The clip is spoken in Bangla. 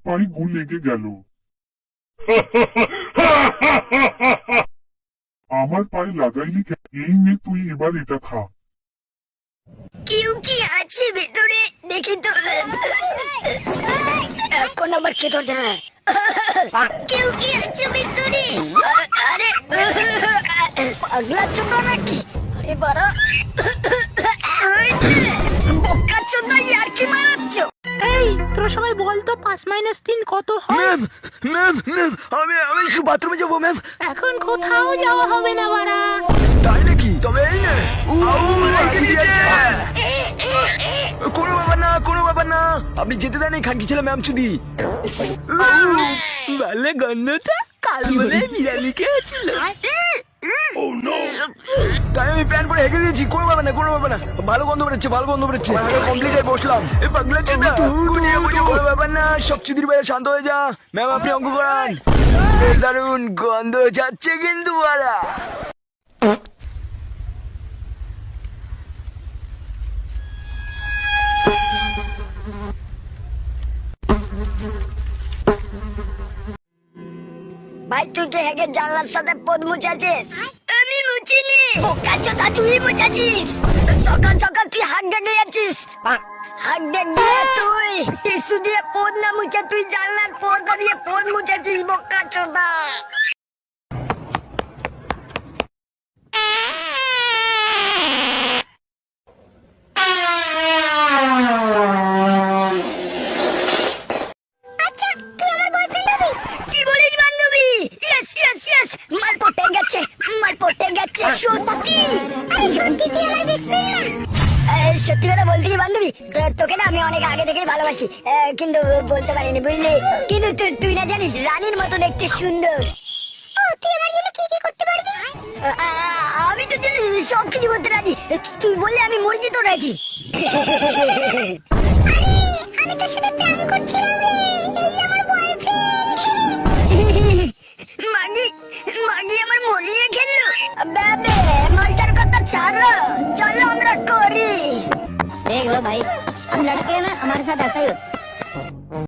পায়ে গু লেগে গেল। আমার পায়ে লাগাইলি কেন? এই নে তুই এবার এটা খা। কেউ কি আছে ভেতরে? দেখি তো। কোন নাম্বার কে তোর জানা? কেউ কি আছে ভেতরে? আরে পাগলা ছোট নাকি? আরে বাড়া বোকা ছোট ইয়ার কি মারাচ্ছ? এই তোরা সবাই বল তো 5 - 3 কত হয়? ম্যাম ম্যাম ম্যাম আমি একটু বাথরুমে যাবো ম্যাম। এখন কোথাও যাওয়া হবে না বাড়া। তাই নাকি? তবে এই নে। কোনো ব্যাপার না, কোনো ব্যাপার না, আপনি যেতে দেন। এই খানকি ছেলে ম্যাম চুদি ভালো গন্ধটা কাল বলে বিরিয়ানি খেয়েছিল, তাই আমি প্যান্ট পরে হেঁকে দিয়েছি। কোনো ব্যাপার না, কোনো ব্যাপার না, ভালো গন্ধ বেরোচ্ছে, ভালো গন্ধ বেরোচ্ছে। কমপ্লিট হয়ে বসলাম। এই পাগলা চোদা, কোনো ব্যাপার না, সব চুদির বাইরে শান্ত হয়ে যা। ম্যাম আপনি অঙ্ক করান। বেশ দারুণ গন্ধ যাচ্ছে কিন্তু বাড়া। ভাই তুই কি হেগে জানলার সাথে পদ মুছাছিস? আমি মুছিনি। বোকা চোদা তুই মুছাছিস। সকাল সকাল তুই হাত ডেকে যাচ্ছিস। হাত ডেকে তুই টিস্যু দিয়ে পদ না মুছে তুই জানলার পর্দা দিয়ে পদ মুছাছিস বোকা চোদা। সত্যি কথা বলতে কি বান্ধবী, তোকে না আমি অনেক আগে থেকেই ভালোবাসি, কিন্তু বলতে পারিনি বুঝলি। কিন্তু তুই না জানিস রানীর মতো দেখতে সুন্দর। তুই আমার জন্য কি কি করতে পারবি? আমি তো সব কিছু করতে রাজি। তুই বললে আমি মরে যেতে রাজি। আমি তোর সাথে প্রেম করছিলাম রে, এই যে আমার বয়ফ্রেন্ড। মাগি মাগি আমার মরিয়ে খেললো। বেবে মলটার কথা ছাড়ো, চলো আমরা করি। देख लो भाई, हम लड़के हैं ना, हमारे साथ ऐसा ही होता है।